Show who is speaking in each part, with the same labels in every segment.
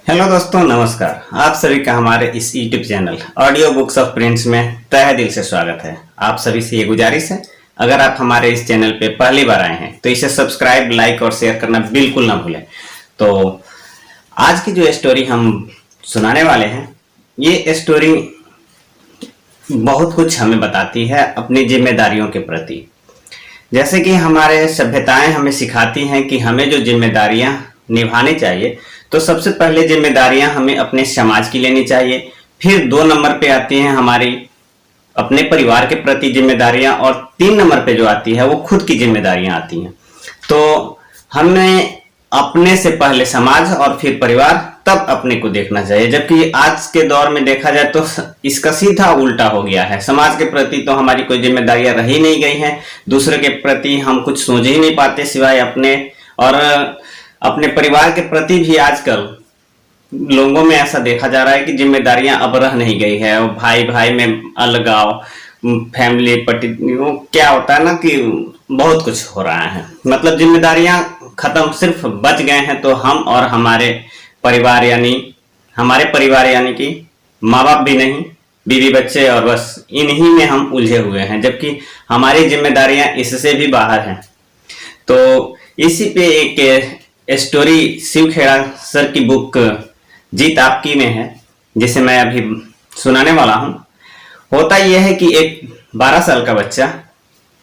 Speaker 1: Hello दोस्तों, नमस्कार। आप सभी का हमारे इस YouTube channel audio books of prints में तहे दिल से स्वागत है। आप सभी से ये गुजारिश है, अगर आप हमारे इस चैनल पे पहली बार आए हैं तो इसे सब्सक्राइब, लाइक और शेयर करना बिल्कुल ना भूलें। तो आज की जो स्टोरी हम सुनाने वाले हैं, ये स्टोरी बहुत कुछ हमें बताती है अपनी जिम्मेदारियों के प्रति। जैसे कि हमारे सभ्यताएं हमें सिखाती हैं कि हमें जो जिम्मेदारियां निभानी चाहिए, तो सबसे पहले जिम्मेदारियां हमें अपने समाज की लेनी चाहिए। फिर 2 नंबर पे आती हैं हमारी अपने परिवार के प्रति जिम्मेदारियां, और 3 नंबर पे जो आती है वो खुद की जिम्मेदारियां आती हैं। तो हमें अपने से पहले समाज और फिर परिवार, तब अपने को देखना चाहिए। जबकि आज के दौर में देखा जाए तो इसका सीधा उल्टा हो गया है। समाज के प्रति तो हमारी कोई जिम्मेदारियां रह ही नहीं गई हैं, दूसरे के प्रति हम कुछ सोच ही नहीं पाते सिवाय अपने। और अपने परिवार के प्रति भी आजकल लोगों में ऐसा देखा जा रहा है कि जिम्मेदारियां अब रह नहीं गई है। भाई भाई में अलगाव, फैमिली पति, क्या होता है ना कि बहुत कुछ हो रहा है। मतलब जिम्मेदारियां खत्म, सिर्फ बच गए हैं तो हम और हमारे परिवार, यानी कि माँ बाप भी नहीं, बीवी बच्चे, और बस इन्हीं में हम उलझे हुए हैं। जबकि हमारी जिम्मेदारियां इससे भी बाहर हैं। तो इसी पे एक स्टोरी शिव खेड़ा सर की बुक जीत आपकी में है, जिसे मैं अभी सुनाने वाला हूं। होता यह है कि एक 12 साल का बच्चा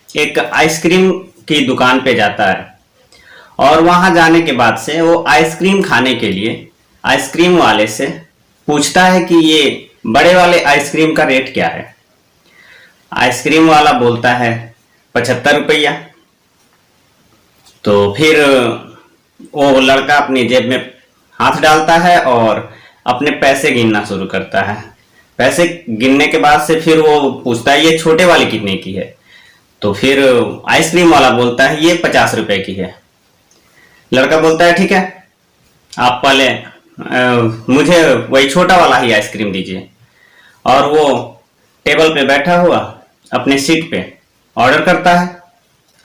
Speaker 1: एक आइसक्रीम की दुकान पे जाता है, और वहां जाने के बाद से वो आइसक्रीम खाने के लिए आइसक्रीम वाले से पूछता है कि ये बड़े वाले आइसक्रीम का रेट क्या है। आइसक्रीम वाला बोलता है 75 रुपया। तो फिर वो लड़का अपनी जेब में हाथ डालता है और अपने पैसे गिनना शुरू करता है। पैसे गिनने के बाद से फिर वो पूछता है ये छोटे वाली कितने की है। तो फिर आइसक्रीम वाला बोलता है ये 50 रुपए की है। लड़का बोलता है ठीक है, आप पहले मुझे वही छोटा वाला ही आइसक्रीम दीजिए। और वो टेबल पे बैठा हुआ अपने सीट पे ऑर्डर करता है।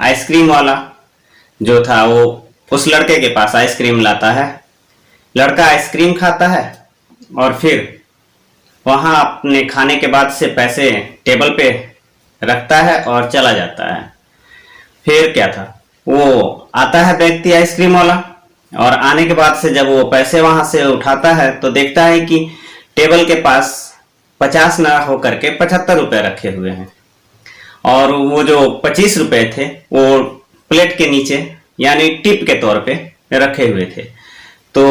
Speaker 1: आइसक्रीम वाला जो था वो उस लड़के के पास आइसक्रीम लाता है। लड़का आइसक्रीम खाता है और फिर वहां अपने खाने के बाद से पैसे टेबल पे रखता है और चला जाता है। फिर क्या था, वो आता है व्यक्ति आइसक्रीम वाला, और आने के बाद से जब वो पैसे वहां से उठाता है तो देखता है कि टेबल के पास 50 ना होकर के 75 रुपए रखे हुए हैं, और वो जो 25 रुपए थे वो प्लेट के नीचे यानी टिप के तौर पे रखे हुए थे। तो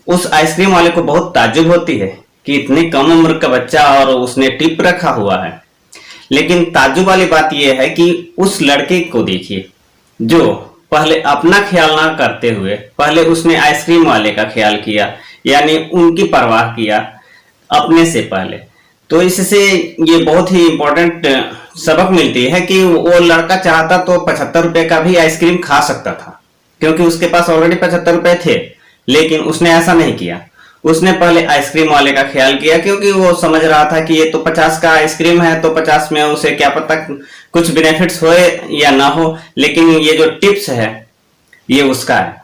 Speaker 1: उस आइसक्रीम वाले को बहुत ताज्जुब होती है कि इतनी कम उम्र का बच्चा और उसने टिप रखा हुआ है। लेकिन ताज्जुब वाली बात यह है कि उस लड़के को देखिए, जो पहले अपना ख्याल ना करते हुए पहले उसने आइसक्रीम वाले का ख्याल किया, यानी उनकी परवाह किया अपने से पहले। तो इससे ये बहुत ही इंपॉर्टेंट सबक मिलती है कि वो लड़का चाहता तो 75 रुपए का भी आइसक्रीम खा सकता था, क्योंकि उसके पास ऑलरेडी 75 रुपए थे। लेकिन उसने ऐसा नहीं किया, उसने पहले आइसक्रीम वाले का ख्याल किया, क्योंकि वो समझ रहा था कि ये तो 50 का आइसक्रीम है, तो 50 में उसे क्या पता कुछ बेनिफिट्स होए या ना हो। लेकिन ये जो टिप्स है ये उसका है,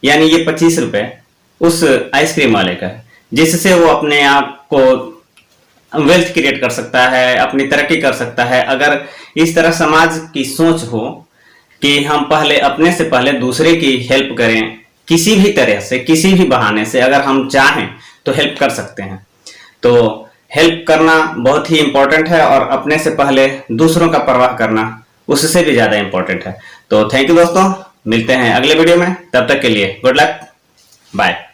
Speaker 1: यानी ये 25 रुपए उस आइसक्रीम वाले का है, जिससे वो अपने आप को वेल्थ क्रिएट कर सकता है, अपनी तरक्की कर सकता है। अगर इस तरह समाज की सोच हो कि हम पहले अपने से पहले दूसरे की हेल्प करें, किसी भी तरह से, किसी भी बहाने से, अगर हम चाहें तो हेल्प कर सकते हैं। तो हेल्प करना बहुत ही इंपॉर्टेंट है, और अपने से पहले दूसरों का परवाह करना उससे भी ज्यादा इंपॉर्टेंट है। तो थैंक यू दोस्तों, मिलते हैं अगले वीडियो में। तब तक के लिए गुड लक, बाय।